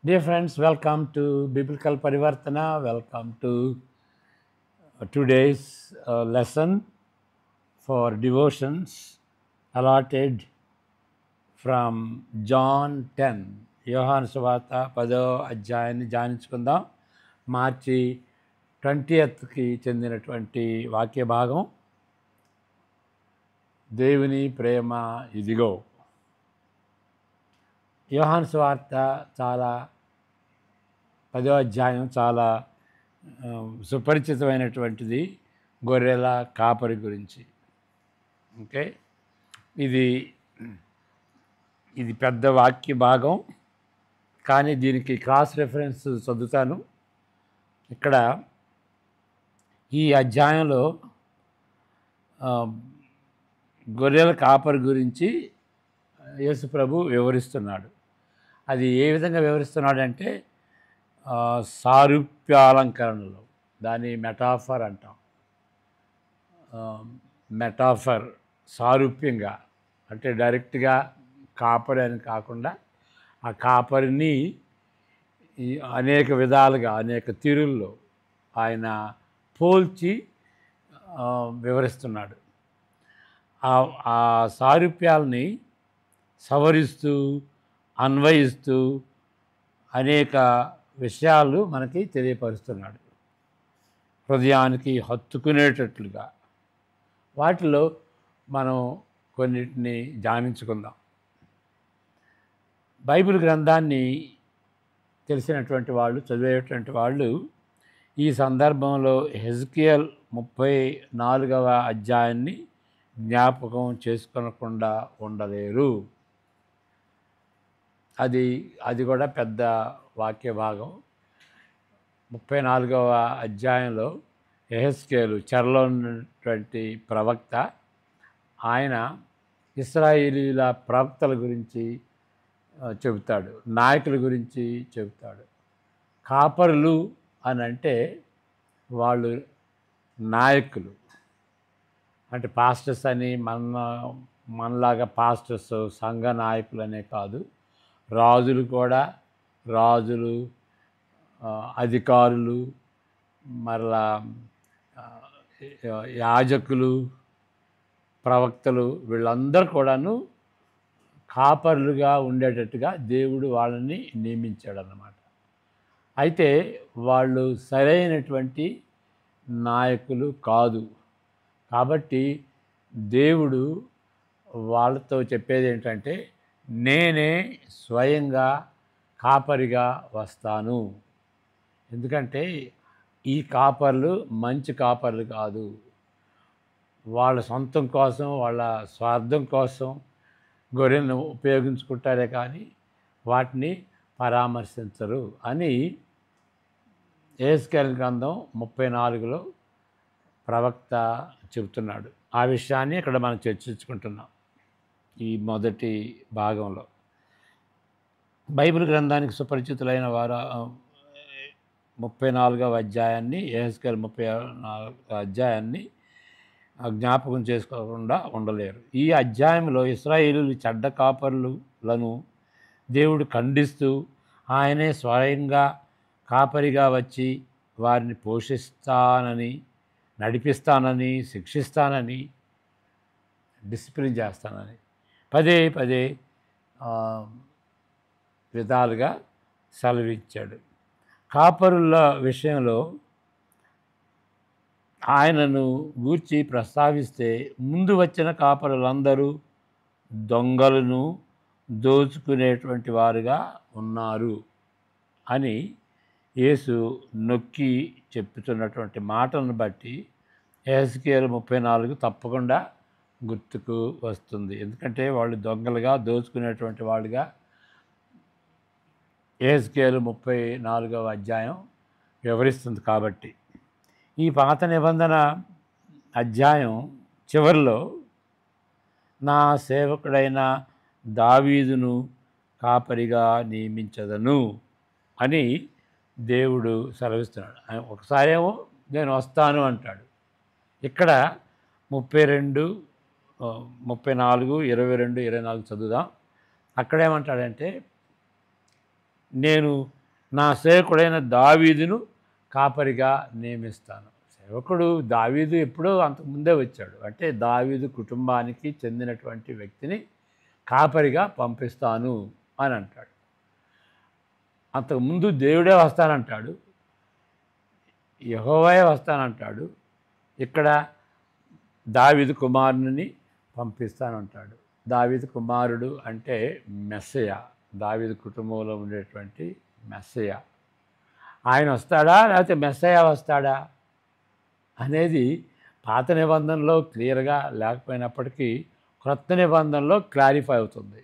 Dear friends, welcome to Biblical Parivartana. Welcome to today's lesson for devotions allotted from John 10. యోహాను సువార్త 10వ అధ్యాయాన్ని ధ్యానించుకుందాం. మార్చి 20కి చెందినటువంటి వాక్య భాగం, దేవుని ప్రేమ ఇదిగో. యోహాను సువార్త చాలా 10వ అధ్యాయం చాలా సుపరిచితమైనటువంటిది, గొర్రెల కాపరి గురించి. ఓకే, ఇది పెద్ద వాక్య భాగం, కానీ దీనికి క్రాస్ రెఫరెన్స్ చదువుతాను. ఇక్కడ ఈ అధ్యాయంలో గొర్రెల కాపరి గురించి యేసు ప్రభు వివరిస్తున్నాడు. అది ఏ విధంగా వివరిస్తున్నాడంటే సారూప్యాలంకరణలో, దాని మెటాఫర్ అంటాం. మెటాఫర్, సారూప్యంగా అంటే డైరెక్ట్గా కాపరి అని కాకుండా ఆ కాపరిని అనేక విధాలుగా, అనేక తీరుల్లో ఆయన పోల్చి వివరిస్తున్నాడు. ఆ సారూప్యాలని సవరిస్తూ, అన్వయిస్తూ అనేక విషయాలు మనకి తెలియపరుస్తున్నాడు, హృదయానికి హత్తుకునేటట్లుగా. వాటిలో మనం కొన్నిటిని ధ్యానించుకుందాం. బైబిల్ గ్రంథాన్ని తెలిసినటువంటి వాళ్ళు, చదివేటువంటి వాళ్ళు ఈ సందర్భంలో హెజ్కియల్ 34వ అధ్యాయాన్ని జ్ఞాపకం చేసుకొనకుండా ఉండలేరు. అది కూడా పెద్ద వాక్య భాగం. 34వ అధ్యాయంలో యెహెజ్కేలు, చెరలో ఉన్నటువంటి ప్రవక్త, ఆయన ఇశ్రాయేలీల ప్రవక్తల గురించి చెబుతాడు, నాయకుల గురించి చెబుతాడు. కాపరులు అని అంటే వాళ్ళు నాయకులు, అంటే పాస్టర్స్ అని మనలాగా పాస్టర్స్, సంఘ నాయకులు అనే కాదు. రాజులు కూడా, రాజులు, అధికారులు, మరలా యాజకులు, ప్రవక్తలు, వీళ్ళందరూ కూడాను కాపరులుగా ఉండేటట్టుగా దేవుడు వాళ్ళని నియమించాడు అన్నమాట. అయితే వాళ్ళు సరైనటువంటి నాయకులు కాదు. కాబట్టి దేవుడు వాళ్ళతో చెప్పేది ఏంటంటే, నేనే స్వయంగా కాపరిగా వస్తాను. ఎందుకంటే ఈ కాపర్లు మంచి కాపర్లు కాదు. వాళ్ళ సొంతం కోసం, వాళ్ళ స్వార్థం కోసం గొర్రెలను ఉపయోగించుకుంటారే కానీ వాటిని పరామర్శించరు అని యెహెజ్కేలు గ్రంథం 34లో ప్రవక్త చెబుతున్నాడు. ఆ విషయాన్ని ఇక్కడ మనం చర్చించుకుంటున్నాం ఈ మొదటి భాగంలో. బైబిల్ గ్రంథానికి సుపరిచితులైన వారు 34వ అధ్యాయాన్ని, యెహెజ్కేలు 34వ అధ్యాయాన్ని జ్ఞాపకం చేసుకోకుండా ఉండలేరు. ఈ అధ్యాయంలో ఇశ్రాయేలీయులు చెడ్డ కాపరులను దేవుడు ఖండిస్తూ, ఆయనే స్వయంగా కాపరిగా వచ్చి వారిని పోషిస్తానని, నడిపిస్తానని, శిక్షిస్తానని, డిసిప్లిన్ చేస్తానని పదే పదే విధాలుగా సెలవిచ్చాడు. కాపరుల విషయంలో ఆయనను గూర్చి ప్రస్తావిస్తే, ముందు వచ్చిన కాపరులందరూ దొంగలను, దోచుకునేటువంటి వారుగా ఉన్నారు అని యేసు నొక్కి చెప్తున్నటువంటి మాటలను బట్టి యెహెజ్కేలు 34 తప్పకుండా గుర్తుకు వస్తుంది. ఎందుకంటే వాళ్ళు దొంగలుగా, దోచుకునేటువంటి వాళ్ళుగా యెహెజ్కేలు 34వ అధ్యాయం వివరిస్తుంది. కాబట్టి ఈ పాత నిబంధన అధ్యాయం చివరిలో, నా సేవకుడైన దావీదును కాపరిగా నియమించదను అని దేవుడు సెలవిస్తున్నాడు. ఒకసారేమో నేను వస్తాను అంటాడు. ఇక్కడ 32, 34, 22, 24 చదువుదాం. అక్కడేమంటాడంటే, నేను నా సేవకుడైన దావీదును కాపరిగా నియమిస్తాను. సేవకుడు దావీదు ఎప్పుడో అంతకుముందే వచ్చాడు. అంటే దావీదు కుటుంబానికి చెందినటువంటి వ్యక్తిని కాపరిగా పంపిస్తాను అని అంటాడు. అంతకుముందు దేవుడే వస్తానంటాడు, యెహోవాయే వస్తానంటాడు. ఇక్కడ దావీదు కుమారుని పంపిస్తానంటాడు. దావీదు కుమారుడు అంటే మెస్సయ, దావీదు కుటుంబంలో ఉండేటువంటి మెస్సయ. ఆయన వస్తాడా లేకపోతే మెస్సయ వస్తాడా అనేది పాత నిబంధనలో క్లియర్గా లేకపోయినప్పటికీ క్రొత్త నిబంధనలో క్లారిఫై అవుతుంది.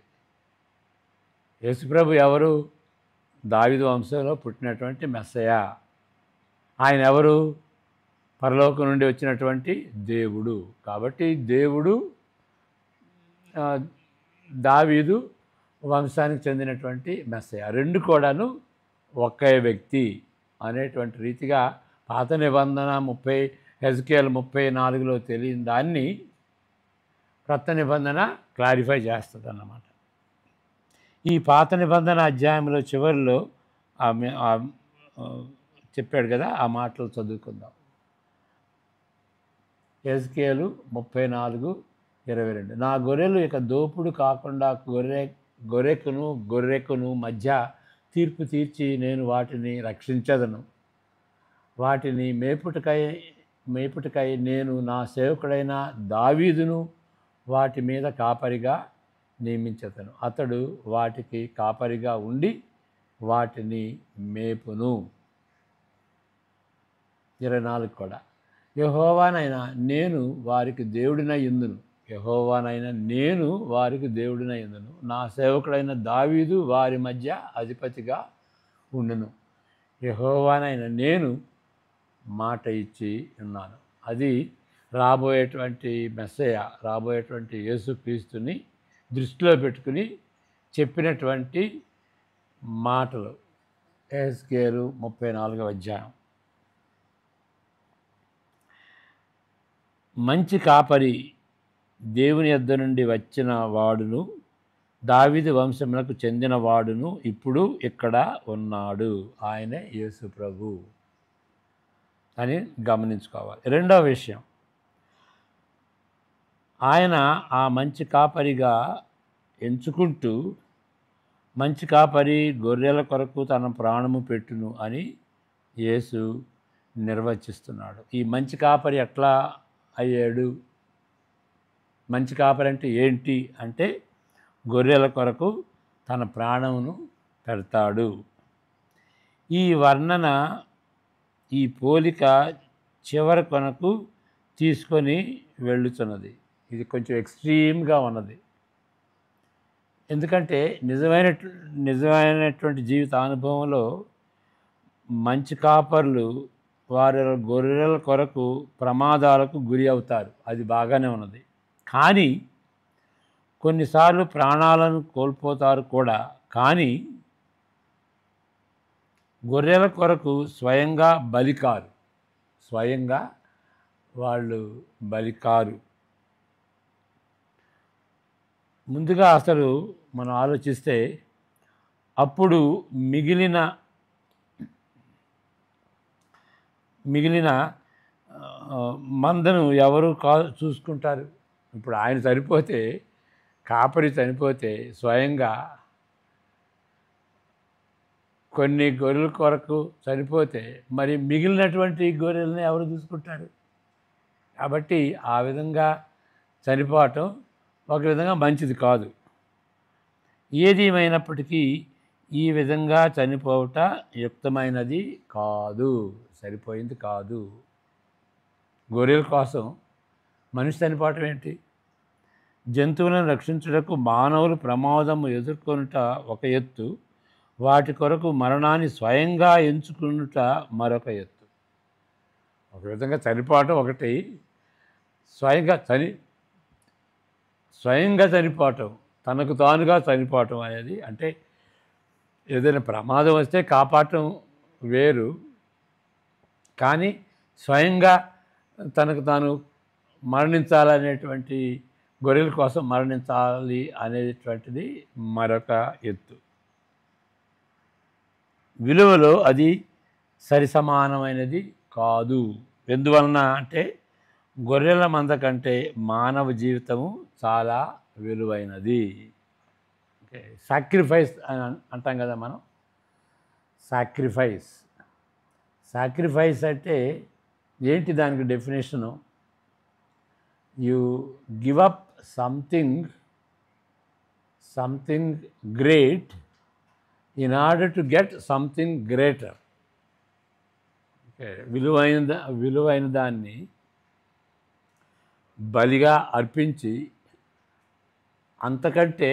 యేసుప్రభు ఎవరు? దావీదు వంశంలో పుట్టినటువంటి మెస్సయ. ఆయన ఎవరు? పరలోకం నుండి వచ్చినటువంటి దేవుడు. కాబట్టి దేవుడు దావీదు వంశానికి చెందినటువంటి మెస్సయ, రెండు కూడాను ఒకే వ్యక్తి అనేటువంటి రీతిగా పాత నిబంధన హెజ్కేల్ 34లో తెలియని దాన్ని క్రొత్త నిబంధన క్లారిఫై చేస్తుంది అన్నమాట. ఈ పాత నిబంధన అధ్యాయంలో చివరిలో చెప్పాడు కదా, ఆ మాటలు చదువుకుందాం. హెజ్కేలు 34:22. నా గొర్రెలు ఇక దోపుడు కాకుండా గొర్రెకును మధ్య తీర్పు తీర్చి నేను వాటిని రక్షించదను. వాటిని మేపుటకై నేను నా సేవకుడైన దావీదును వాటి మీద కాపరిగా నియమించదను. అతడు వాటికి కాపరిగా ఉండి వాటిని మేపును. 24 కూడా. యెహోవానైన నేను వారికి దేవుడినై యుందును. యెహోవానైన నేను వారికి దేవుడినై యుందును. నా సేవకుడైన దావీదు వారి మధ్య అధిపతిగా ఉండును. యెహోవానైన నేను మాట ఇచ్చి ఉన్నాను. అది రాబోయేటువంటి మెస్సయ, రాబోయేటువంటి యేసుక్రీస్తుని దృష్టిలో పెట్టుకుని చెప్పినటువంటి మాటలు. హెజ్కేలు 34వ అధ్యాయం. మంచి కాపరి దేవుని యొద్ద నుండి వచ్చిన వాడును, దావీదు వంశములకు చెందిన వాడును ఇప్పుడు ఇక్కడ ఉన్నాడు. ఆయనే యేసు ప్రభు అని గమనించుకోవాలి. రెండవ విషయం, ఆయన ఆ మంచి కాపరిగా ఎంచుకుంటూ మంచి కాపరి గొర్రెల కొరకు తన ప్రాణము పెట్టును అని యేసు నిర్వచిస్తున్నాడు. ఈ మంచి కాపరి ఎట్లా అయ్యాడు? మంచి కాపరి అంటే ఏంటి అంటే గొర్రెల కొరకు తన ప్రాణమును పెడతాడు. ఈ వర్ణన, ఈ పోలిక చివరి కొనకు తీసుకొని వెళ్ళుతున్నది. ఇది కొంచెం ఎక్స్ట్రీమ్గా ఉన్నది. ఎందుకంటే నిజమైనటువంటి జీవిత అనుభవంలో మంచి కాపర్లు వారి గొర్రెల కొరకు ప్రమాదాలకు గురి అవుతారు. అది బాగానే ఉన్నది. కానీ కొన్నిసార్లు ప్రాణాలను కోల్పోతారు కూడా. కానీ గొర్రెల కొరకు స్వయంగా బలికారు, స్వయంగా వాళ్ళు బలికారు. ముందుగా అసలు మనం ఆలోచిస్తే అప్పుడు మిగిలిన మందను ఎవరు చూసుకుంటారు? ఇప్పుడు ఆయన చనిపోతే, కాపరి చనిపోతే స్వయంగా కొన్ని గొర్రెల కొరకు చనిపోతే మరి మిగిలినటువంటి గొర్రెలను ఎవరు చూసుకుంటారు? కాబట్టి ఆ విధంగా చనిపోవటం ఒక విధంగా మంచిది కాదు. ఏది ఏమైనప్పటికీ ఈ విధంగా చనిపోవట యుక్తమైనది కాదు, సరిపోయింది కాదు. గొర్రెల కోసం మనిషి చనిపోవటం ఏంటి? జంతువులను రక్షించుటకు మానవులు ప్రమాదము ఎదుర్కొనుట ఒక ఎత్తు, వాటి కొరకు మరణాన్ని స్వయంగా ఎంచుకునుట మరొక ఎత్తు. ఒక విధంగా చనిపోవటం ఒకటి, స్వయంగా చనిపోవటం, తనకు తానుగా చనిపోవటం అనేది, అంటే ఏదైనా ప్రమాదం వస్తే కాపాడటం వేరు, కానీ స్వయంగా తనకు తాను మరణించాలనేటువంటి, గొర్రెల కోసం మరణించాలి అనేటువంటిది మరొక ఎత్తు. విలువలో అది సరిసమానమైనది కాదు. ఎందువలన అంటే గొర్రెల మంద కంటే మానవ జీవితము చాలా విలువైనది. ఓకే, సాక్రిఫైస్ అని అంటాం కదా మనం. సాక్రిఫైస్ సాక్రిఫైస్ అంటే ఏంటి దానికి definition? You give up something great in order to get something greater. Okay, విలువైన దాన్ని బలిగా అర్పించి అంతకంటే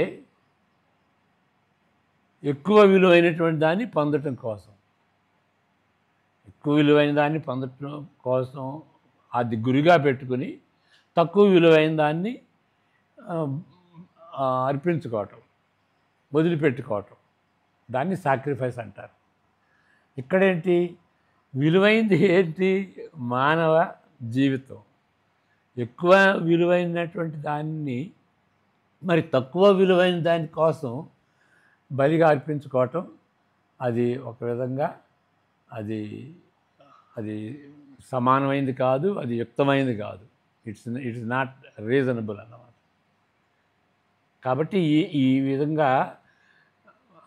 ఎక్కువ విలువైనటువంటి దాన్ని పొందటం కోసం, ఎక్కువ విలువైన దాన్ని పొందటం కోసం అది గురిగా పెట్టుకుని తక్కువ విలువైన దాన్ని అర్పించుకోవటం, వదిలిపెట్టుకోవటం, దాన్ని సాక్రిఫైస్ అంటారు. ఇక్కడేంటి విలువైంది? ఏంటి? మానవ జీవితం. ఎక్కువ విలువైనటువంటి దాన్ని మరి తక్కువ విలువైన దానికోసం బలిగా అర్పించుకోవటం, అది ఒక విధంగా అది అది సమానమైంది కాదు, అది యుక్తమైంది కాదు. ఇట్స్ నాట్ రీజనబుల్ అన్నమాట. కాబట్టి ఈ విధంగా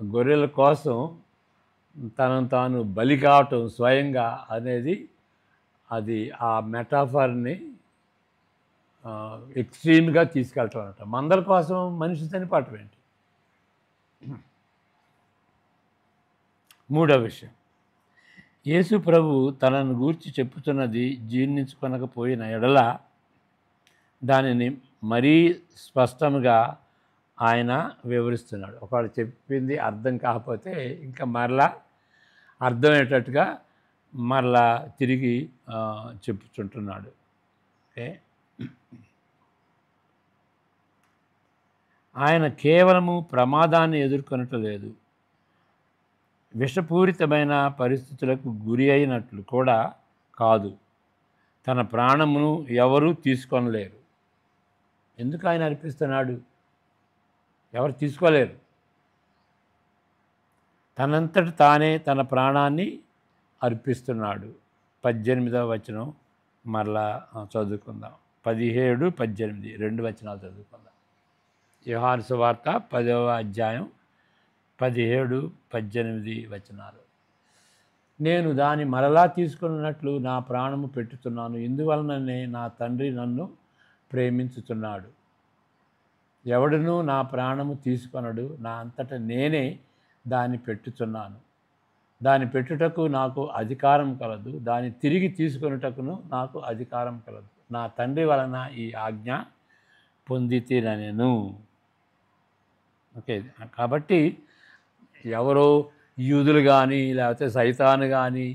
గొర్రెల కోసం తనను తాను బలి కావటం స్వయంగా అనేది అది ఆ మెటాఫర్ని ఎక్స్ట్రీమ్గా తీసుకెళ్ళటం అనమాట. మందల కోసం మనిషి చనిపోవటం ఏంటి? మూడవ విషయం, యేసు ప్రభు తనను గూర్చి చెప్పుతున్నది జీర్ణించుకొనకపోయిన ఎడల దానిని మరీ స్పష్టంగా ఆయన వివరిస్తున్నాడు. ఒకవేళ చెప్పింది అర్థం కాకపోతే ఇంకా మరలా అర్థమయ్యేటట్టుగా మరలా తిరిగి చెప్పుచుంటున్నాడు. ఓకే, ఆయన కేవలము ప్రమాదాన్ని ఎదుర్కొనటం లేదు, విషపూరితమైన పరిస్థితులకు గురి అయినట్లు కూడా కాదు. తన ప్రాణమును ఎవరూ తీసుకొనలేరు. ఎందుకు ఆయన అర్పిస్తున్నాడు? ఎవరు తీసుకోలేరు. తనంతటి తానే తన ప్రాణాన్ని అర్పిస్తున్నాడు. 18వ వచనం మరలా చదువుకుందాం. 17, 18 2 వచనాలు చదువుకుందాం. యోహాను సువార్త 10వ అధ్యాయం 17, 18 వచనాలు. నేను దాన్ని మరలా తీసుకున్నట్లు నా ప్రాణము పెట్టుతున్నాను, ఇందువలననే నా తండ్రి నన్ను ప్రేమించుతున్నాడు. ఎవడునూ నా ప్రాణము తీసుకొనడు, నా అంతట నేనే దాన్ని పెట్టుచున్నాను. దాన్ని పెట్టుటకు నాకు అధికారం కలదు, దాన్ని తిరిగి తీసుకొనుటకును నాకు అధికారం కలదు. నా తండ్రి వలన ఈ ఆజ్ఞ పొందితినెను. ఓకే, కాబట్టి ఎవరో యూదులు కానీ లేకపోతే సైతాను కానీ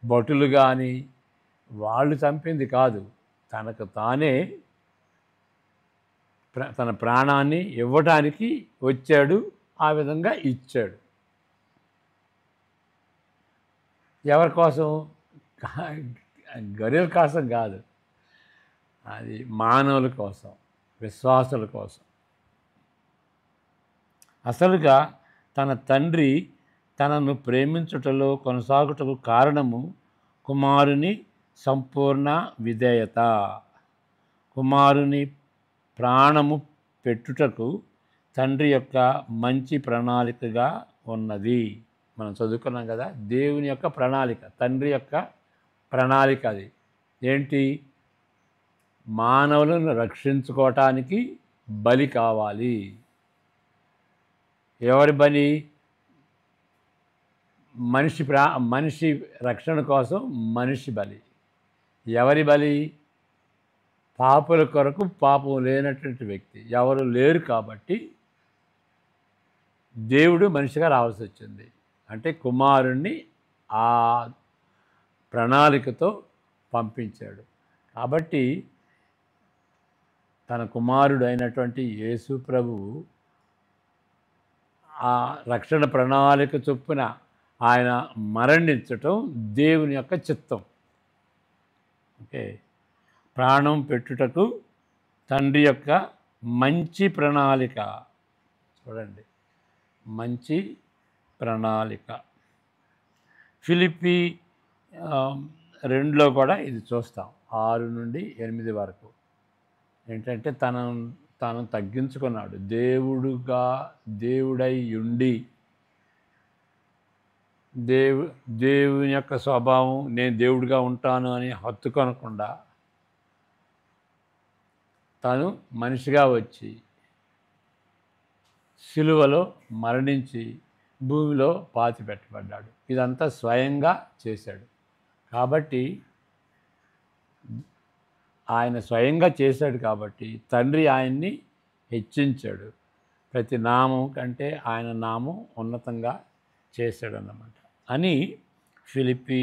భటులు కానీ వాళ్ళు చంపింది కాదు, తనకు తానే తన ప్రాణాన్ని ఇవ్వటానికి వచ్చాడు, ఆ విధంగా ఇచ్చాడు. ఎవరి కోసం? గొర్రెల కోసం కాదు, అది మానవుల కోసం, విశ్వాసుల కోసం. అసలుగా తన తండ్రి తనను ప్రేమించుటలో కొనసాగుటకు కారణము కుమారుని సంపూర్ణ విధేయత. కుమారుని ప్రాణము పెట్టుటకు తండ్రి యొక్క మంచి ప్రణాళికగా ఉన్నది. మనం చదువుకున్నాం కదా, దేవుని యొక్క ప్రణాళిక, తండ్రి యొక్క ప్రణాళిక. అది ఏంటి? మానవులను రక్షించుకోవటానికి బలి కావాలి. ఎవరి బలి? మనిషి రక్షణ కోసం మనిషి బలి. ఎవరి బలి? పాపుల కొరకు పాపం లేనటువంటి వ్యక్తి ఎవరు లేరు కాబట్టి దేవుడు మనిషిగా రావాల్సి వచ్చింది. అంటే కుమారుణ్ణి ఆ ప్రణాళికతో పంపించాడు. కాబట్టి తన కుమారుడు అయినటువంటి యేసు ప్రభువు ఆ రక్షణ ప్రణాళిక చొప్పున ఆయన మరణించటం దేవుని యొక్క చిత్తం. ఓకే, ప్రాణం పెట్టుటకు తండ్రి యొక్క మంచి ప్రణాళిక. చూడండి, మంచి ప్రణాళిక. ఫిలిప్పీ 2లో కూడా ఇది చూస్తాం 6 నుండి 8 వరకు. ఏంటంటే తను తగ్గించుకున్నాడు. దేవుడై ఉండి దేవుని యొక్క స్వభావం నేను దేవుడిగా ఉంటాను అని హత్తుకొనకుండా తను మనిషిగా వచ్చి సిలువలో మరణించి భూమిలో పాతిపెట్టబడ్డాడు. ఇదంతా స్వయంగా చేశాడు. కాబట్టి ఆయన స్వయంగా చేశాడు కాబట్టి తండ్రి ఆయన్ని హెచ్చించాడు. ప్రతి నామం కంటే ఆయన నామం ఉన్నతంగా చేశాడన్నమాట అని ఫిలిప్పీ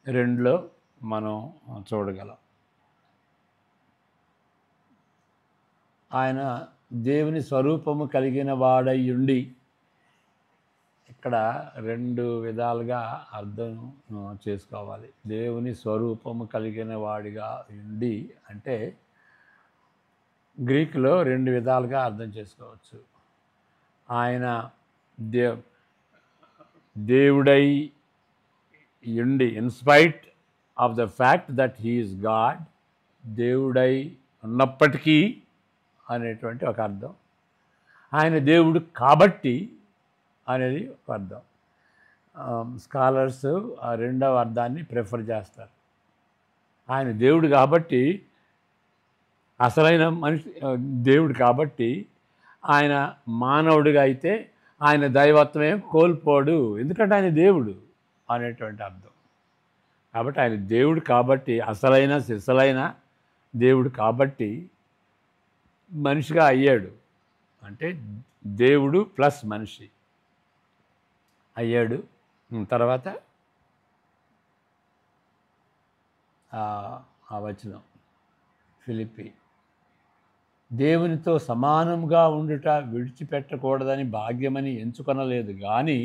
2లో మనం చూడగలం. ఆయన దేవుని స్వరూపము కలిగిన వాడై ఉండి, ఇక్కడ 2 విధాలుగా అర్థం చేసుకోవాలి. దేవుని స్వరూపము కలిగిన వాడిగా ఉండి అంటే గ్రీకులో 2 విధాలుగా అర్థం చేసుకోవచ్చు. ఆయన దేవుడై ఉండి in spite of the fact that he is God, దేవుడై ఉన్నప్పటికీ అనేటువంటి ఒక అర్థం. ఆయన దేవుడు కాబట్టి అనేది ఒక అర్థం. స్కాలర్స్ ఆ రెండవ అర్థాన్ని ప్రిఫర్ చేస్తారు. ఆయన దేవుడు కాబట్టి, అసలైన మనిషి దేవుడు కాబట్టి ఆయన మానవుడిగా అయితే ఆయన దైవత్వమే కోల్పోడు, ఎందుకంటే ఆయన దేవుడు అనేటువంటి అర్థం. కాబట్టి ఆయన దేవుడు కాబట్టి, అసలైన సిసలైన దేవుడు కాబట్టి మనిషిగా అయ్యాడు. అంటే దేవుడు ప్లస్ మనిషి అయ్యాడు. తర్వాత ఆ వచనం ఫిలిప్పీ, దేవునితో సమానంగా ఉండుట విడిచిపెట్టకూడదని భాగ్యమని ఎంచుకొనలేదు కానీ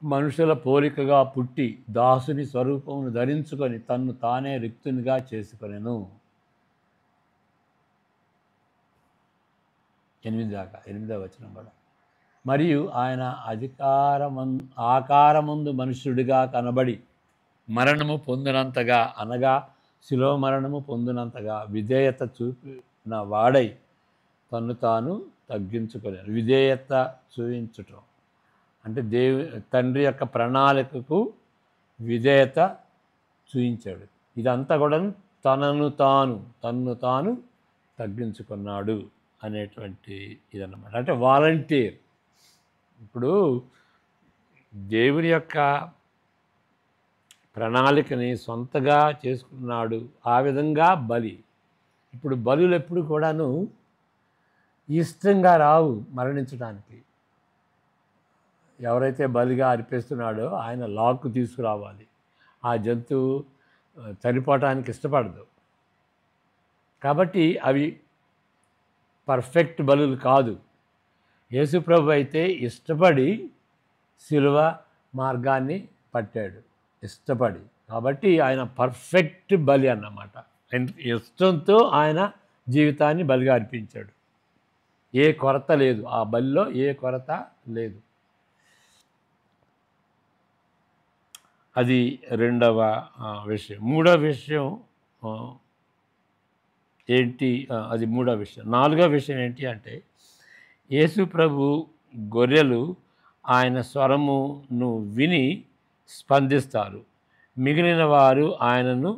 మనుషుల పోలికగా పుట్టి దాసుని స్వరూపమును ధరించుకొని తన్ను తానే రిక్తునిగా చేసుకొనెను. 8వ వచనం కూడా. మరియు ఆయన ఆకారమందు మనుష్యుడిగా కనబడి మరణము పొందినంతగా, అనగా శిలువ మరణము పొందినంతగా విధేయత చూపిన వాడై తన్ను తాను తగ్గించుకోలేదు. విధేయత చూపించటం అంటే తండ్రి యొక్క ప్రణాళికకు విధేయత చూపించాడు. ఇదంతా కూడా తన్ను తాను తగ్గించుకున్నాడు అనేటువంటి ఇదన్నమాట. అంటే వాలంటీర్. ఇప్పుడు దేవుని యొక్క ప్రణాళికని సొంతగా చేసుకున్నాడు. ఆ విధంగా బలి. ఇప్పుడు బలులు ఎప్పుడు కూడాను ఇష్టంగా రావు మరణించడానికి. ఎవరైతే బలిగా అర్పిస్తున్నాడో ఆయన లాక్కు తీసుకురావాలి. ఆ జంతువు చనిపోవటానికి ఇష్టపడదు. కాబట్టి అవి పర్ఫెక్ట్ బలులు కాదు. యేసుప్రభు అయితే ఇష్టపడి శిలువ మార్గాన్ని పట్టాడు, ఇష్టపడి. కాబట్టి ఆయన పర్ఫెక్ట్ బలి అన్నమాట. ఇష్టంతో ఆయన జీవితాన్ని బలిగా అర్పించాడు. ఏ కొరత లేదు, ఆ బలిలో ఏ కొరత లేదు. అది రెండవ విషయం. మూడవ విషయం ఏంటి? అది మూడవ విషయం. నాలుగవ విషయం ఏంటి అంటే, యేసు ప్రభు గొర్రెలు ఆయన స్వరమును విని స్పందిస్తారు, మిగిలిన వారు ఆయనను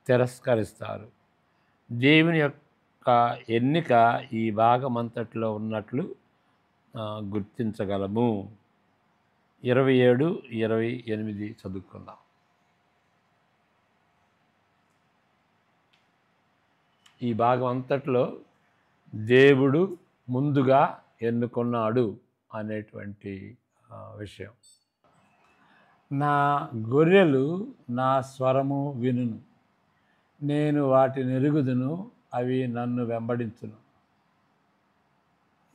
తిరస్కరిస్తారు. దేవుని యొక్క ఎన్నిక ఈ భాగమంతట్లో ఉన్నట్లు గుర్తించగలము. 27, 28 చదువుకుందాం. ఈ భాగం అంతట్లో దేవుడు ముందుగా ఎన్నుకున్నాడు అనేటువంటి విషయం. నా గొర్రెలు నా స్వరము వినును, నేను వాటిని ఎరుగుదును, అవి నన్ను వెంబడించును.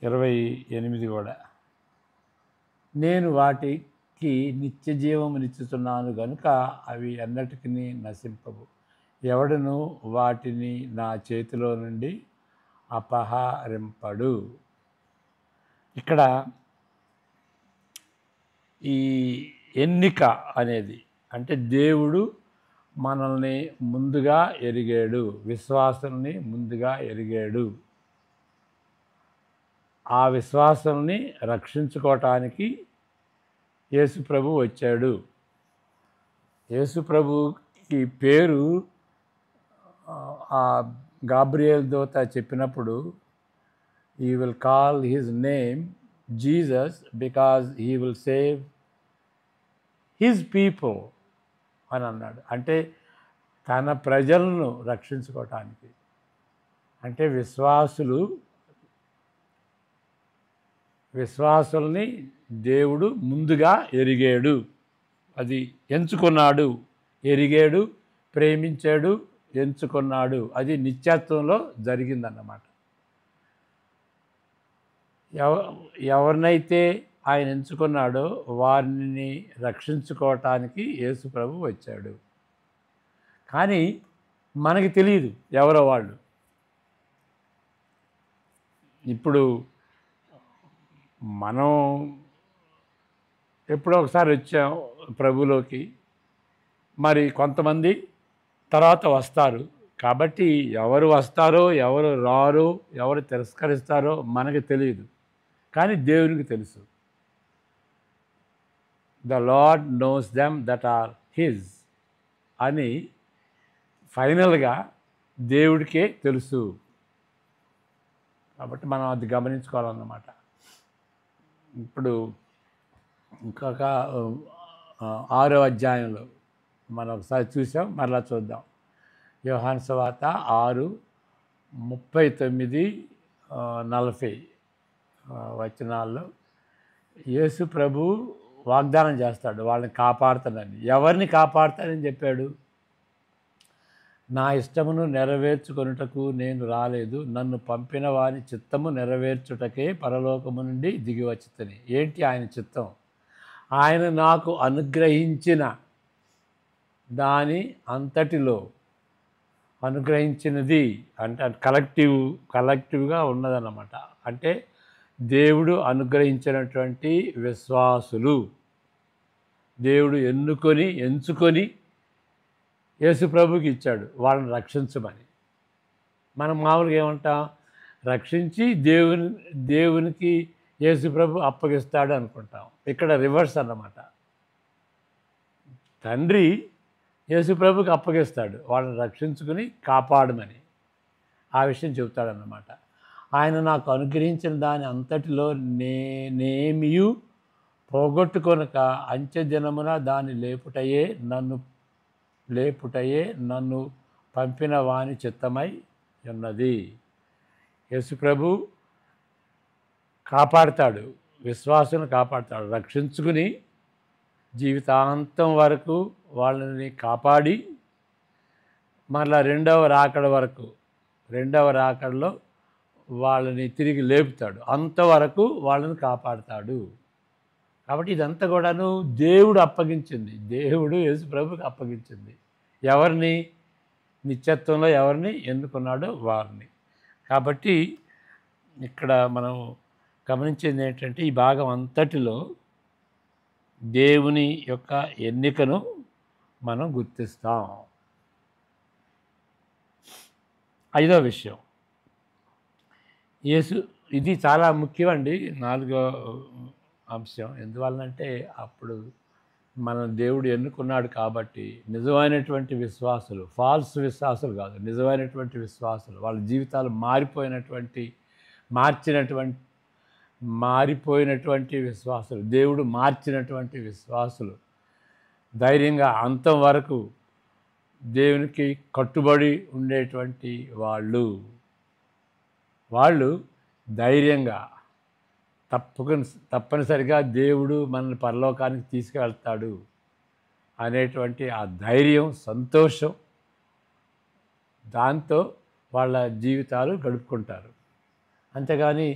28 కూడా, నేను వాటికి నిత్య జీవమునిచ్చుతున్నాను గనుక అవి ఎన్నటికీ నశింపవు, ఎవడును వాటిని నా చేతిలో నుండి అపహరింపడు. ఇక్కడ ఈ ఎన్నిక అనేది అంటే దేవుడు మనల్ని ముందుగా ఎరిగాడు, విశ్వాసుల్ని ముందుగా ఎరిగాడు. ఆ విశ్వాసుల్ని రక్షించుకోవటానికి యేసుప్రభు వచ్చాడు. యేసుప్రభుకి పేరు ఆ గాబ్రియేల్ దూత చెప్పినప్పుడు, he will call his name Jesus because he will save his people అని అన్నాడు. అంటే తన ప్రజలను రక్షించుకోవటానికి. అంటే విశ్వాసుల్ని దేవుడు ముందుగా ఎరిగాడు, అది ఎంచుకున్నాడు. ఎరిగాడు, ప్రేమించాడు, ఎంచుకున్నాడు. అది నిత్యత్వంలో జరిగిందన్నమాట. ఎవరినైతే ఆయన ఎంచుకున్నాడో వారిని రక్షించుకోవటానికి యేసుప్రభు వచ్చాడు. కానీ మనకి తెలియదు ఎవరో వాళ్ళు. ఇప్పుడు మనం ఎప్పుడో ఒకసారి వచ్చాం ప్రభులోకి, మరి కొంతమంది తర్వాత వస్తారు. కాబట్టి ఎవరు వస్తారో, ఎవరు రారో, ఎవరు తిరస్కరిస్తారో మనకి తెలియదు, కానీ దేవునికి తెలుసు. The Lord knows them that are his అని ఫైనల్గా దేవుడికే తెలుసు. కాబట్టి మనం అది గమనించుకోవాలన్నమాట. ఇప్పుడు ఇంకొక 6వ అధ్యాయంలో మనం ఒకసారి చూసాం, మరలా చూద్దాం. యోహాను సువార్త 6:39-40 వచనాల్లో యేసు ప్రభు వాగ్దానం చేస్తాడు, వాళ్ళని కాపాడుతానని. ఎవరిని కాపాడుతానని చెప్పాడు? నా ఇష్టమును నెరవేర్చుకొనుటకు నేను రాలేదు, నన్ను పంపిన వాని చిత్తము నెరవేర్చుటకే పరలోకము నుండి దిగి వచ్చితని. ఏంటి ఆయన చిత్తం? ఆయన నాకు అనుగ్రహించిన దాని అంతటిలో, అనుగ్రహించినది అంటే కలెక్టివ్గా ఉన్నదన్నమాట. అంటే దేవుడు అనుగ్రహించినటువంటి విశ్వాసులు, దేవుడు ఎంచుకొని యేసుప్రభుకి ఇచ్చాడు వాళ్ళని రక్షించమని. మనం మామూలుగా ఏమంటాం? రక్షించి దేవునికి యేసుప్రభు అప్పగిస్తాడు అనుకుంటాం. ఇక్కడ రివర్స్ అన్నమాట. తండ్రి యేసుప్రభుకి అప్పగిస్తాడు వాళ్ళని రక్షించుకుని కాపాడమని. ఆ విషయం చెబుతాడన్నమాట. ఆయన నాకు అనుగ్రహించిన దాని అంతటిలో నేనేమియు పోగొట్టుకొనక అంత్యదినమున దాన్ని లేపుటయే నన్ను పంపిన వాని చిత్తమై ఉన్నది. యేసుప్రభు కాపాడుతాడు, విశ్వాసును కాపాడుతాడు, రక్షించుకుని జీవితాంతం వరకు వాళ్ళని కాపాడి మరలా రెండవ రాకడలో వాళ్ళని తిరిగి లేపుతాడు. అంతవరకు వాళ్ళని కాపాడుతాడు. కాబట్టి ఇదంతా కూడాను దేవుడు అప్పగించింది, దేవుడు యేసుప్రభుకి అప్పగించింది. ఎవరిని? నిత్యత్వంలో ఎవరిని ఎన్నుకున్నాడో వారిని. కాబట్టి ఇక్కడ మనం గమనించేది ఏంటంటే, ఈ భాగం అంతటిలో దేవుని యొక్క ఎన్నికను మనం గుర్తిస్తాం. 5వ విషయం, ఇది చాలా ముఖ్యమండి. 4వ అంశం. ఎందువల్లంటే అప్పుడు మన దేవుడు ఎన్నుకున్నాడు కాబట్టి నిజమైనటువంటి విశ్వాసులు, ఫాల్స్ విశ్వాసులు కాదు, నిజమైనటువంటి విశ్వాసులు, వాళ్ళ జీవితాలు మారిపోయినటువంటి విశ్వాసులు, దేవుడు మార్చినటువంటి విశ్వాసులు, ధైర్యంగా అంతం వరకు దేవునికి కట్టుబడి ఉండేటువంటి వాళ్ళు ధైర్యంగా తప్పనిసరిగా దేవుడు మనల్ని పరలోకానికి తీసుకువెళ్తాడు అనేటువంటి ఆ ధైర్యం, సంతోషం, దాంతో వాళ్ళ జీవితాలు గడుపుకుంటారు. అంతేగాని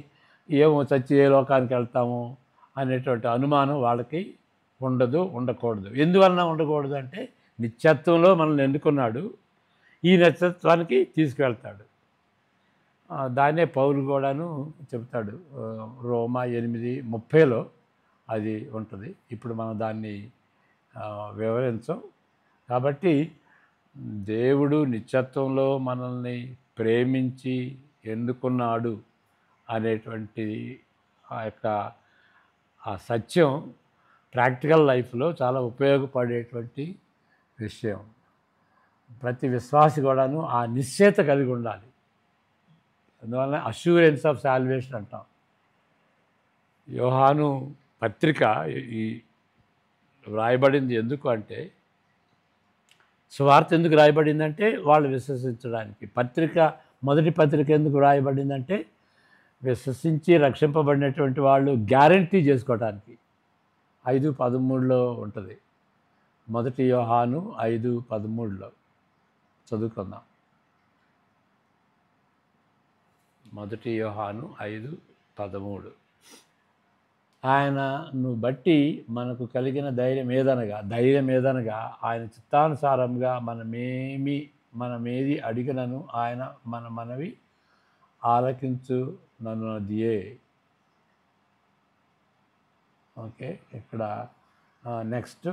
ఏమో చచ్చి ఏ లోకానికి వెళ్తాము అనేటువంటి అనుమానం వాళ్ళకి ఉండకూడదు. ఎందువలన ఉండకూడదు అంటే, నిత్యత్వంలో మనల్ని ఎన్నుకున్నాడు, ఈ నిత్యత్వానికి తీసుకువెళ్తాడు. దాన్నే పౌలు కూడాను చెప్తాడు, రోమా 8:30లో అది ఉంటుంది. ఇప్పుడు మనం దాన్ని వివరించం. కాబట్టి దేవుడు నిత్యత్వంలో మనల్ని ప్రేమించి ఎన్నుకున్నాడు అనేటువంటి ఆ యొక్క ఆ సత్యం ప్రాక్టికల్ లైఫ్లో చాలా ఉపయోగపడేటువంటి విషయం. ప్రతి విశ్వాసి కూడాను ఆ నిశ్చయత కలిగి ఉండాలి. అందువలన అష్యూరెన్స్ ఆఫ్ సాల్వేషన్ అంటాం. యోహాను పత్రిక ఈ వ్రాయబడింది ఎందుకు అంటే, సువార్త ఎందుకు రాయబడిందంటే వాళ్ళు విశ్వసించడానికి. మొదటి పత్రిక ఎందుకు రాయబడిందంటే విశ్వసించి రక్షింపబడినటువంటి వాళ్ళు గ్యారంటీ చేసుకోవడానికి. 5:13లో ఉంటుంది. మొదటి యోహాను 5:13లో చదువుకుందాం. మొదటి యోహాను 5:13. ఆయనను బట్టి మనకు కలిగిన ధైర్యం ఏదనగా ఆయన చిత్తానుసారంగా మనమేది అడిగినను ఆయన మన మనవి ఆలకించునన్నదియే. ఓకే, ఇక్కడ నెక్స్ట్,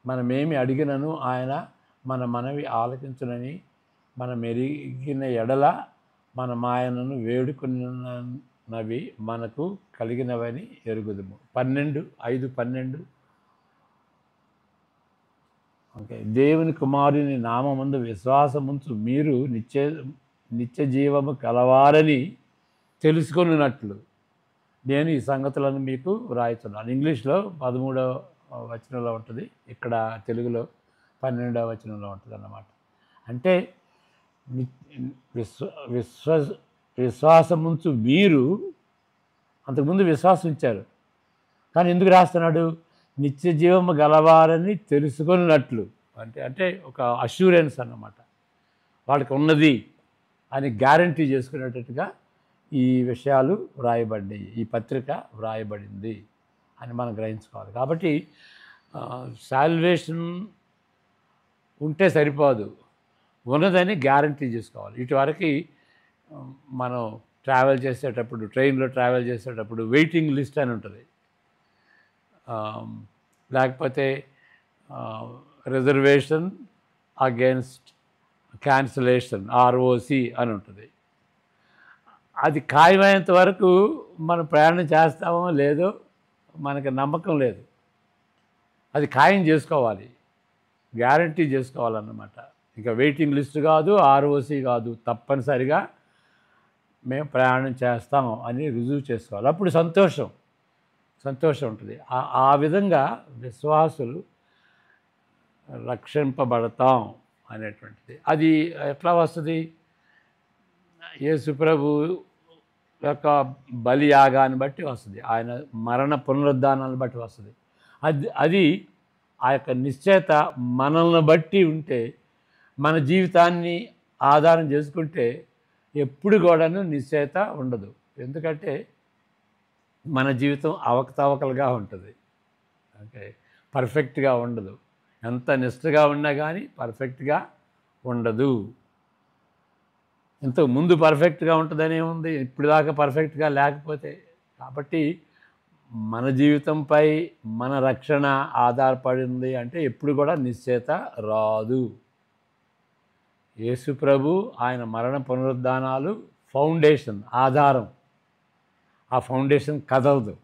మనమేమి అడిగినను ఆయన మన మనవి ఆలకించునని మనం ఎరిగిన ఎడల మనం ఆయనను వేడుకున్నవి మనకు కలిగినవని ఎరుగుదుము. 5:12. ఓకే, దేవుని కుమారుని నామమందు విశ్వాసముంచు మీరు నిత్య జీవము కలవారని తెలుసుకొనున్నట్లు నేను ఈ సంగతులను మీకు వ్రాయితున్నాను. ఇంగ్లీష్లో 13వ వచనంలో ఉంటుంది, ఇక్కడ తెలుగులో 12వ వచనంలో ఉంటుంది అన్నమాట. అంటే విశ్వాసముంచు మీరు, అంతకుముందు విశ్వాసం ఉంచారు, కానీ ఎందుకు రాస్తున్నాడు? నిత్య జీవము గలవారని తెలుసుకున్నట్లు. అంటే ఒక అష్యూరెన్స్ అన్నమాట. వాళ్ళకి ఉన్నది అని గ్యారంటీ చేసుకునేటట్టుగా ఈ విషయాలు వ్రాయబడ్డాయి, ఈ పత్రిక వ్రాయబడింది అని మనం గ్రహించుకోవాలి. కాబట్టి సాల్వేషన్ ఉంటే సరిపోదు, ఉన్నదని గ్యారంటీ చేసుకోవాలి. ఇటువరకు మనం ట్రావెల్ చేసేటప్పుడు, ట్రైన్లో ట్రావెల్ చేసేటప్పుడు వెయిటింగ్ లిస్ట్ అని ఉంటుంది, లేకపోతే రిజర్వేషన్ అగేన్స్ట్ క్యాన్సిలేషన్, ROC అని ఉంటుంది. అది ఖాయమైనంత వరకు మనం ప్రయాణం చేస్తామో లేదో మనకి నమ్మకం లేదు. అది ఖాయం చేసుకోవాలి, గ్యారంటీ చేసుకోవాలన్నమాట. ఇక వెయిటింగ్ లిస్ట్ కాదు, ROC కాదు, తప్పనిసరిగా మేము ప్రయాణం చేస్తాం అని రుజువు చేసుకోవాలి. అప్పుడు సంతోషం ఉంటుంది. ఆ విధంగా విశ్వాసులు రక్షింపబడతాం అనేటువంటిది. అది ఎట్లా వస్తుంది? యేసు ప్రభు యొక్క బలియాగాన్ని బట్టి వస్తుంది, ఆయన మరణ పునరుద్ధానాన్ని బట్టి వస్తుంది. అది ఆ యొక్క నిశ్చయత మనల్ని బట్టి ఉంటే, మన జీవితాన్ని ఆధారం చేసుకుంటే ఎప్పుడు కూడాను నిశ్చయత ఉండదు. ఎందుకంటే మన జీవితం అవకతవకలుగా ఉంటుంది. ఓకే, పర్ఫెక్ట్గా ఉండదు. ఎంత నిష్ఠగా ఉన్నా కానీ పర్ఫెక్ట్గా ఉండదు. ఇంతకు ముందు పర్ఫెక్ట్గా ఉంటుందనే ఉంది, ఇప్పుడు దాకా పర్ఫెక్ట్గా లేకపోతే. కాబట్టి మన జీవితంపై మన రక్షణ ఆధారపడింది అంటే ఎప్పుడు కూడా నిశ్చయత రాదు. యేసు ప్రభు ఆయన మరణ పునరుద్ధానాలు ఫౌండేషన్, ఆధారం. ఆ ఫౌండేషన్ కదలదు,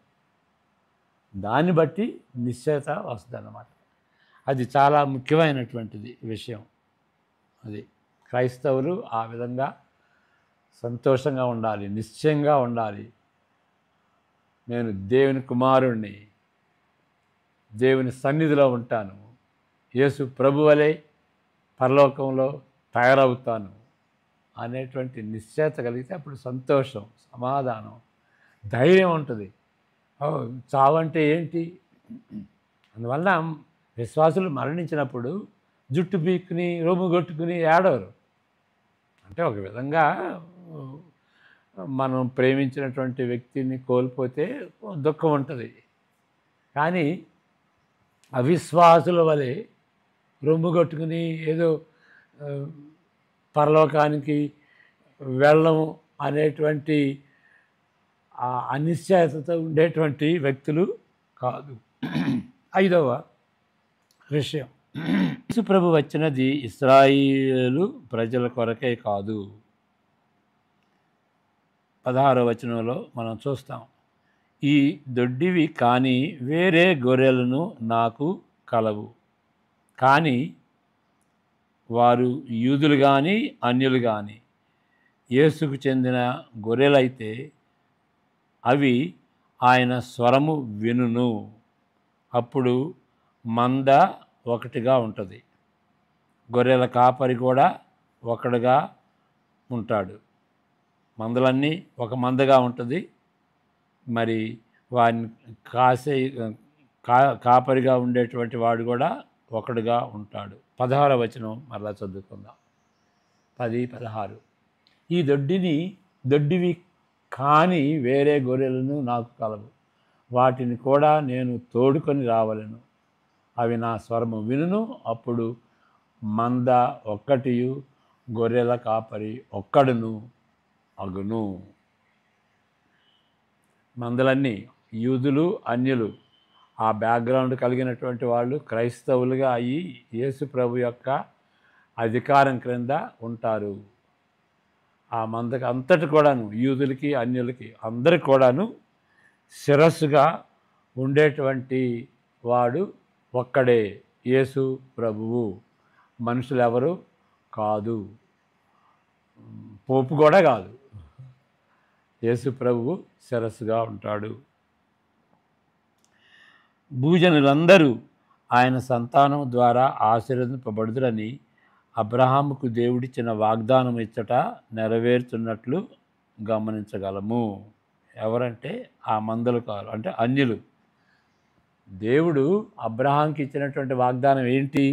దాన్ని బట్టి నిశ్చయత వస్తుంది అన్నమాట. అది చాలా ముఖ్యమైనటువంటిది విషయం. అది క్రైస్తవులు ఆ విధంగా సంతోషంగా ఉండాలి, నిశ్చయంగా ఉండాలి. నేను దేవుని కుమారుణ్ణి, దేవుని సన్నిధిలో ఉంటాను, యేసు ప్రభువలే పరలోకంలో తయారవుతాను అనేటువంటి నిశ్చయత కలిగితే అప్పుడు సంతోషం, సమాధానం, ధైర్యం ఉంటుంది. చావంటే ఏంటి? అందువల్ల విశ్వాసులు మరణించినప్పుడు జుట్టు పీక్కుని రొమ్ము కొట్టుకుని ఏడవరు. అంటే ఒక విధంగా మనం ప్రేమించినటువంటి వ్యక్తిని కోల్పోతే దుఃఖం ఉంటుంది, కానీ అవిశ్వాసుల వలె రొమ్ము కొట్టుకుని ఏదో పరలోకానికి వెళ్ళము అనేటువంటి అనిశ్చయతతో ఉండేటువంటి వ్యక్తులు కాదు. ఐదవ విషయం, యేసు ప్రభు వచ్చినది ఇశ్రాయేలు ప్రజల కొరకే కాదు. 16వ వచనంలో మనం చూస్తాం, ఈ దొడ్డివి కానీ వేరే గొర్రెలను నాకు కలవు, కానీ వారు యూదులు కానీ అన్యులు కానీ యేసుకు చెందిన గొర్రెలైతే అవి ఆయన స్వరము వినును. అప్పుడు మంద ఒకటిగా ఉంటుంది, గొర్రెల కాపరి కూడా ఒకడుగా ఉంటాడు. మందలన్నీ ఒక మందగా ఉంటుంది, మరి వారిని కాపరిగా ఉండేటువంటి వాడు కూడా ఒకడుగా ఉంటాడు. 16వ వచనం మరలా చదువుకుందాం, 10, 16. ఈ దొడ్డివి కానీ వేరే గొర్రెలను నాకు కలవు, వాటిని కూడా నేను తోడుకొని రావలను, అవి నా స్వరము వినును. అప్పుడు మంద ఒక్కటియు గొర్రెల కాపరి ఒక్కడును అగును. మందలన్నీ యూదులు అన్యులు ఆ బ్యాక్గ్రౌండ్ కలిగినటువంటి వాళ్ళు క్రైస్తవులుగా అయ్యి యేసు ప్రభు యొక్క అధికారం క్రింద ఉంటారు. ఆ మందకి అంతటి కూడాను, యూదులకి అన్యులకి అందరికి కూడాను శిరస్సుగా ఉండేటువంటి వాడు ఒక్కడే, యేసు ప్రభువు. మనుషులు ఎవరు కాదు, పోపు కూడా కాదు, యేసు ప్రభువు శిరస్సుగా ఉంటాడు. భూజనులందరూ ఆయన సంతానం ద్వారా ఆశీర్వదింపబడుదురని అబ్రహాముకు దేవుడిచ్చిన వాగ్దానం ఇచ్చట నెరవేరుతున్నట్లు గమనించగలము. ఎవరంటే ఆ మందలు కాదు, అంటే అన్యులు. దేవుడు అబ్రహాంకి ఇచ్చినటువంటి వాగ్దానం ఏంటి?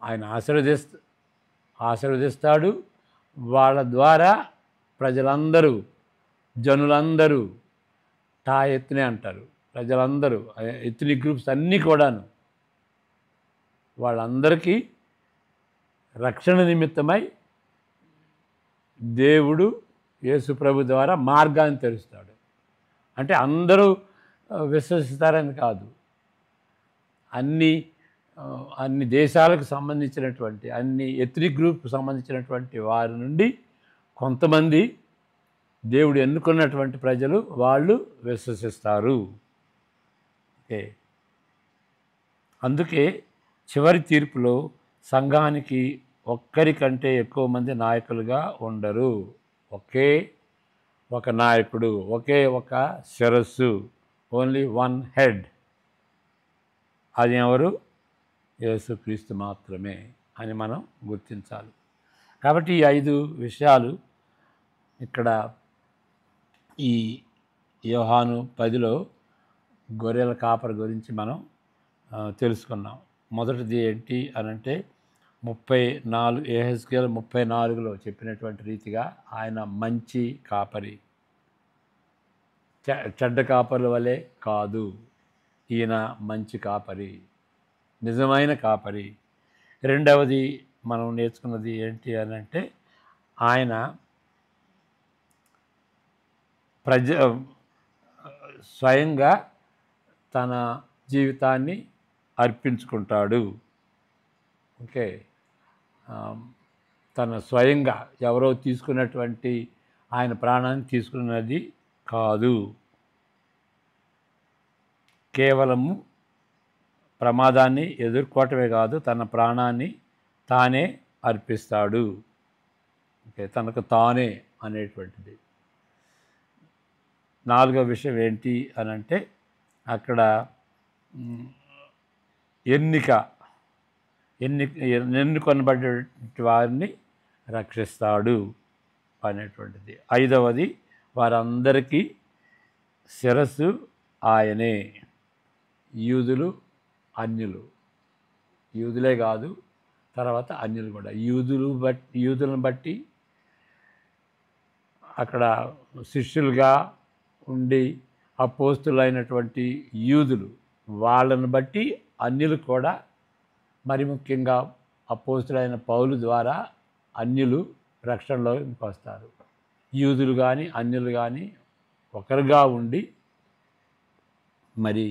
ఆయన ఆశీర్వదిస్తాడు, వాళ్ళ ద్వారా ప్రజలందరూ, జనులందరూ, ఎత్తునే అంటారు, ప్రజలందరూ, ఎత్నిక్ గ్రూప్స్ అన్నీ కూడాను వాళ్ళందరికీ రక్షణ నిమిత్తమై దేవుడు యేసు ప్రభు ద్వారా మార్గాన్ని తెరుస్తాడు. అంటే అందరూ విశ్వసిస్తారని కాదు, అన్ని దేశాలకు సంబంధించినటువంటి, అన్ని ఎథ్నిక్ గ్రూప్కి సంబంధించినటువంటి వారి నుండి కొంతమంది దేవుడు ఎన్నుకున్నటువంటి ప్రజలు వాళ్ళు విశ్వసిస్తారు. ఓకే, అందుకే చివరి తీర్పులో సంఘానికి ఒక్కరికంటే ఎక్కువ మంది నాయకులుగా ఉండరు. ఒకే ఒక నాయకుడు, ఒకే ఒక శిరస్సు, ఓన్లీ వన్ హెడ్. అది ఎవరు? యేసుక్రీస్తు మాత్రమే అని మనం గుర్తించాలి. కాబట్టి ఈ 5 విషయాలు ఇక్కడ ఈ యోహాను 10లో గొర్రెల కాపరి గురించి మనం తెలుసుకున్నాం. మొదటిది ఏంటి అనంటే 34 యెహెజ్కేలు 34లో చెప్పినటువంటి రీతిగా ఆయన మంచి కాపరి, చెడ్డ కాపరుల వలె కాదు, ఈయన మంచి కాపరి, నిజమైన కాపరి. రెండవది మనం నేర్చుకున్నది ఏంటి అనంటే ఆయన స్వయంగా తన జీవితాన్ని అర్పించుకుంటాడు. ఓకే, తన స్వయంగా ఎవరో తీసుకున్నటువంటి ఆయన ప్రాణాన్ని తీసుకున్నది కాదు, కేవలము ప్రమాదాన్ని ఎదుర్కోవటమే కాదు, తన ప్రాణాన్ని తానే అర్పిస్తాడు. ఓకే, తనకు తానే అనేటువంటిది. 4వ విషయం ఏంటి అనంటే అక్కడ ఎన్నుకొనబడ్డ వారిని రక్షిస్తాడు అనేటువంటిది. 5వది వారందరికీ శిరస్సు ఆయనే, యూదులు అన్యులు, యూదులే కాదు తర్వాత అన్యులు కూడా. యూదులను బట్టి అక్కడ శిష్యులుగా ఉండి అపోస్తులైనటువంటి యూదులు, వాళ్ళను బట్టి అన్యులు కూడా, మరి ముఖ్యంగా అపోస్తులైన పౌలు ద్వారా అన్యులు రక్షణలోకి వస్తారు. యూదులు కానీ అన్యులు కానీ ఒకరుగా ఉండి మరి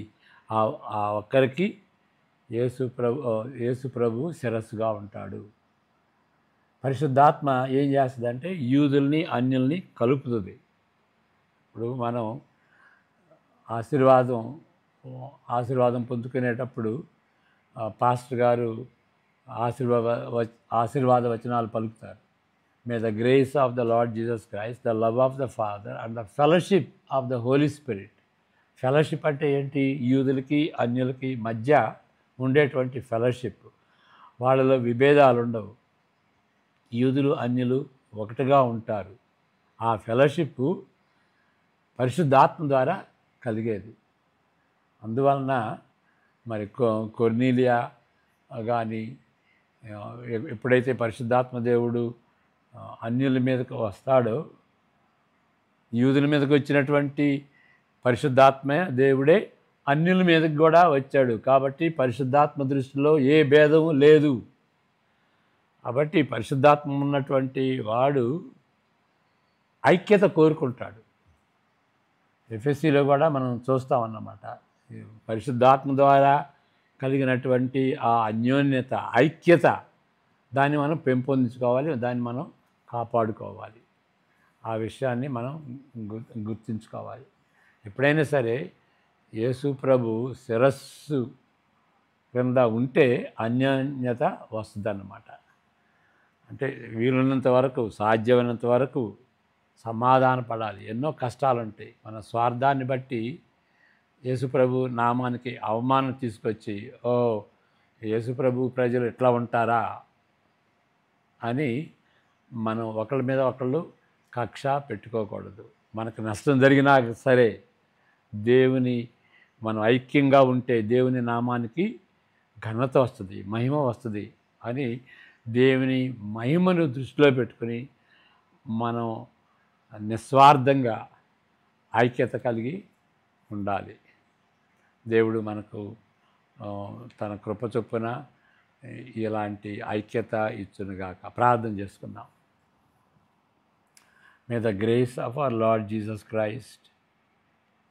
ఆ ఆ ఒక్కరికి యేసు ప్రభు శిరస్సుగా ఉంటాడు. పరిశుద్ధాత్మ ఏం చేస్తుందంటే యూదుల్ని అన్యుల్ని కలుపుతుంది. ఇప్పుడు మనం ఆశీర్వాదం ఆశీర్వాదం పొందుకునేటప్పుడు పాస్టర్ గారు ఆశీర్వాద ఆశీర్వాద వచనాలు పలుకుతారు. May the grace of the Lord Jesus Christ, the love of the Father and the fellowship of the Holy Spirit. Fellowship అంటే ఏంటి? యూదులకి అన్యులకి మధ్య ఉండేటువంటి ఫెలోషిప్. వాళ్ళలో విభేదాలు ఉండవు. యూదులు అన్యులు ఒకటిగా ఉంటారు. ఆ ఫెలోషిప్ పరిశుద్ధాత్మ ద్వారా కలిగేది. అందువలన మరి కొర్నీలియా కానీ ఎప్పుడైతే పరిశుద్ధాత్మ దేవుడు అన్యుల మీదకు వస్తాడో, యూదుల మీదకి వచ్చినటువంటి పరిశుద్ధాత్మ దేవుడే అన్యుల మీదకి కూడా వచ్చాడు. కాబట్టి పరిశుద్ధాత్మ దృష్టిలో ఏ భేదము లేదు. కాబట్టి పరిశుద్ధాత్మ ఉన్నటువంటి వాడు ఐక్యత కోరుకుంటాడు. ఎఫ్ఎస్సిలో కూడా మనం చూస్తామన్నమాట. పరిశుద్ధాత్మ ద్వారా కలిగినటువంటి ఆ అన్యోన్యత, ఐక్యత, దాన్ని మనం పెంపొందించుకోవాలి, దాన్ని మనం కాపాడుకోవాలి. ఆ విషయాన్ని మనం గుర్తుంచుకోవాలి. ఎప్పుడైనా సరే యేసు ప్రభు శిరస్సు క్రింద ఉంటే అన్యోన్యత వస్తుందన్నమాట. అంటే వీలున్నంత వరకు, సాధ్యమైనంత వరకు సమాధాన పడాలి. ఎన్నో కష్టాలు ఉంటాయి. మన స్వార్థాన్ని బట్టి యేసుప్రభు నామానికి అవమానం తీసుకొచ్చి, ఓ యేసుప్రభు ప్రజలు ఎట్లా ఉంటారా అని మనం ఒకళ్ళ మీద ఒకళ్ళు కక్ష పెట్టుకోకూడదు. మనకు నష్టం జరిగినా సరే మనం ఐక్యంగా ఉంటే దేవుని నామానికి ఘనత వస్తుంది, మహిమ వస్తుంది అని దేవుని మహిమను దృష్టిలో పెట్టుకుని మనం నిస్వార్థంగా ఐక్యత కలిగి ఉండాలి. దేవుడు మనకు తన కృప చొప్పున ఇలాంటి ఐక్యత ఇచ్చునుగాక. ప్రార్థన చేసుకుందాం. మే the grace of our Lord Jesus Christ,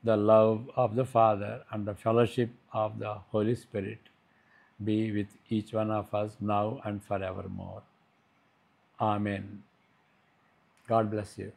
the love of the Father and the fellowship of the Holy Spirit be with each one of us now and forevermore. Amen. God bless you.